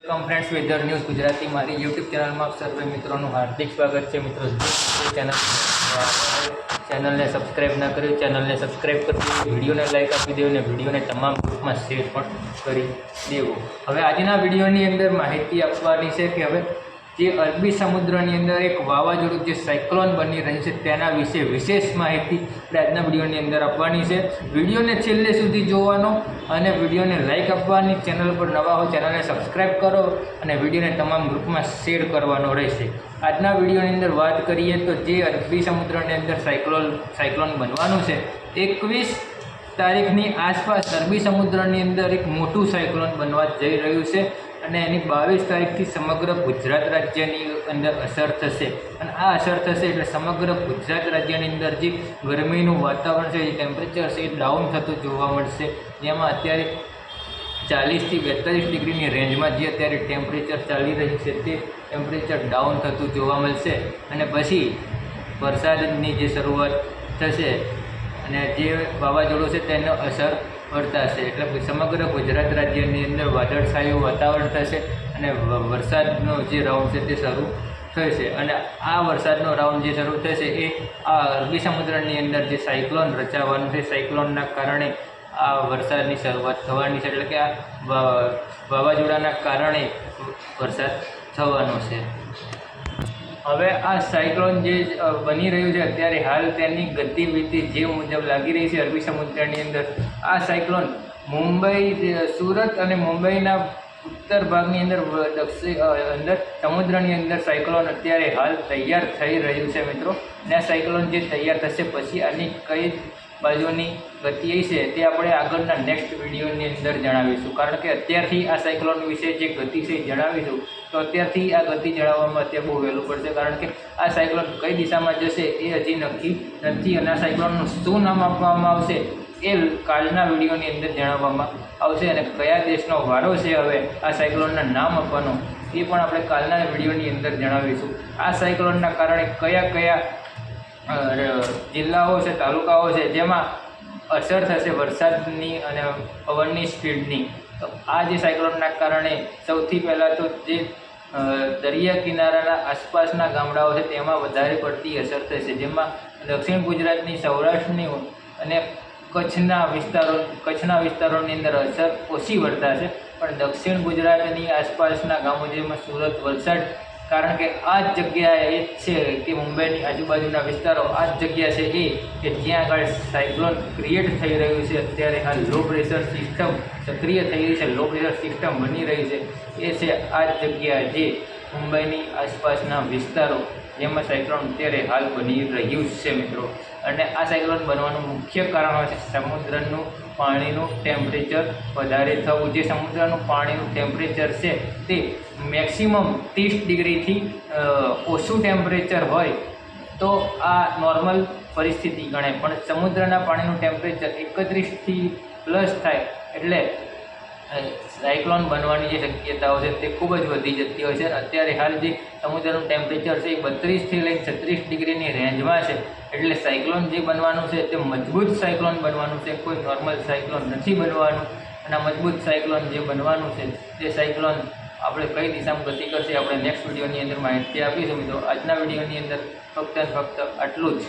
Welcome friends weather news Gujarati મારી YouTube ચેનલમાં સર્વે મિત્રોનું હાર્દિક સ્વાગત છે। મિત્રો ચેનલને સબસ્ક્રાઈબ ના કર્યું ચેનલને સબસ્ક્રાઈબ કરી વિડીયોને લાઈક આપી દેવું અને વિડીયોને તમામ ગ્રુપમાં શેર પણ કરી દેવું। હવે આજના વિડીયોની અંદર માહિતી આપવાની છે કે હવે જે અરબી સમુદ્રની અંદર એક વાવાઝોડું જે સાયક્લોન બની રહ્યું છે તેના વિશે વિશેષ માહિતી આપણે આજના વિડીયોની અંદર આપવાની છે। વિડીયોને છેલ્લે સુધી જોવાનો અને વિડીયોને લાઈક આપવાની, ચેનલ પર નવા હોય ચેનલને સબસ્ક્રાઈબ કરો અને વિડીયોને તમામ ગ્રુપમાં શેર કરવાનો રહેશે। આજના વિડીયોની અંદર વાત કરીએ તો જે અરબી સમુદ્રની અંદર સાયક્લોન બનવાનું છે 21 તારીખની આસપાસ અરબી સમુદ્રની અંદર એક મોટું સાયક્લોન બનવા જઈ રહ્યું છે અને એની 22 તારીખથી સમગ્ર ગુજરાત રાજ્યની અંદર અસર થશે અને આ અસર થશે એટલે સમગ્ર ગુજરાત રાજ્યની અંદર જે ગરમીનું વાતાવરણ છે, જે ટેમ્પરેચર છે એ ડાઉન થતું જોવા મળશે। જેમાં અત્યારે 40 થી 42 ડિગ્રીની રેન્જમાં જે અત્યારે ટેમ્પરેચર ચાલી રહ્યું છે તે ટેમ્પરેચર ડાઉન થતું જોવા મળશે અને પછી વરસાદની જે શરૂઆત થશે અને જે વાવાઝોડું છે તેનો અસર વર્તાશે એટલે સમગ્ર ગુજરાત રાજ્યની અંદર વાદળછાયું વાતાવરણ થશે અને વરસાદનો જે રાઉન્ડ છે તે શરૂ થશે અને આ વરસાદનો રાઉન્ડ જે શરૂ થશે એ આ અરબી સમુદ્રની અંદર જે સાયક્લોન રચાવાનું છે, સાયક્લોનના કારણે આ વરસાદની શરૂઆત થવાની છે એટલે કે આ વાવાઝોડાના કારણે વરસાદ થવાનો છે। હવે આ સાયક્લોન જે બની રહ્યું છે અત્યારે હાલ તેની ગતિવિધિ જે મુજબ લાગી રહી છે અરબી સમુદ્રની અંદર આ સાયક્લોન મુંબઈ, સુરત અને મુંબઈના ઉત્તર ભાગની અંદર સમુદ્રની અંદર સાયક્લોન અત્યારે હાલ તૈયાર થઈ રહ્યું છે મિત્રો। અને આ સાયક્લોન જે તૈયાર થશે પછી આની કઈ બાજુની ગતિ છે તે આપણે આગળના નેક્સ્ટ વિડીયોની અંદર જણાવીશું, કારણ કે અત્યારથી આ સાયક્લોન વિશે જે ગતિ છે જણાવીશું તો અત્યારથી આ ગતિ જણાવવામાં અત્યારે બહુ વહેલું પડશે, કારણ કે આ સાયક્લોન કઈ દિશામાં જશે એ હજી નક્કી નથી અને આ સાયક્લોનનું શું નામ આપવામાં આવશે એ કાલના વિડીયોની અંદર જણાવવામાં આવશે અને કયા દેશનો વારો છે હવે આ સાયક્લોનના નામ આપવાનો એ પણ આપણે કાલના વિડીયોની અંદર જણાવીશું। આ સાયક્લોનના કારણે કયા કયા જિલ્લાઓ છે, તાલુકાઓ છે જેમાં અસર થશે વરસાદની અને પવનની સ્પીડની। તો આ જે સાયક્લોનના કારણે સૌથી પહેલાં તો જે દરિયા કિનારાના આસપાસના ગામડાઓ છે તેમાં વધારે પડતી અસર થશે, જેમાં દક્ષિણ ગુજરાતની, સૌરાષ્ટ્રની અને કચ્છના વિસ્તારોની અંદર અસર ઓછી વર્તાશે, પણ દક્ષિણ ગુજરાતની આસપાસના ગામો જેમાં સુરત, વલસાડ, કારણ કે આ જ જગ્યા એ છે કે મુંબઈની આજુબાજુના વિસ્તારો આ જ જગ્યા છે એ કે જ્યાં આગળ સાયક્લોન ક્રિએટ થઈ રહ્યું છે અત્યારે હાલ લો પ્રેશર સિસ્ટમ સક્રિય થઈ રહી છે, લો પ્રેશર સિસ્ટમ બની રહી છે એ છે આ જ જગ્યા જે મુંબઈની આસપાસના વિસ્તારો જેમાં સાયક્લોન અત્યારે હાલ બની રહ્યું છે મિત્રો। અને આ સાયક્લોન બનવાનું મુખ્ય કારણ છે સમુદ્રનું પાણીનું ટેમ્પરેચર વધારે થવું। જે સમુદ્રનું પાણીનું ટેમ્પરેચર છે તે મેક્સિમમ 30 ડિગ્રીથી ઓછું ટેમ્પરેચર હોય તો આ નોર્મલ પરિસ્થિતિ ગણાય, પણ સમુદ્રના પાણીનું ટેમ્પરેચર 31થી પ્લસ થાય એટલે સાયક્લોન બનવાની જે શક્યતાઓ છે તે ખૂબ જ વધી જતી હોય છે। અત્યારે હાલ જે સમુદ્રનું ટેમ્પરેચર છે એ 32થી લઈને 36 ડિગ્રીની રેન્જમાં છે એટલે સાયક્લોન જે બનવાનું છે તે મજબૂત સાયક્લોન બનવાનું છે, કોઈ નોર્મલ સાયક્લોન નથી બનવાનું। અને આ મજબૂત સાયક્લોન જે બનવાનું છે તે સાયક્લોન આપણે કઈ દિશામાં ગતિ કરશે આપણે નેક્સ્ટ વિડીયોની અંદર માહિતી આપીશું મિત્રો। આજના વિડીયોની અંદર ફક્ત આટલું જ।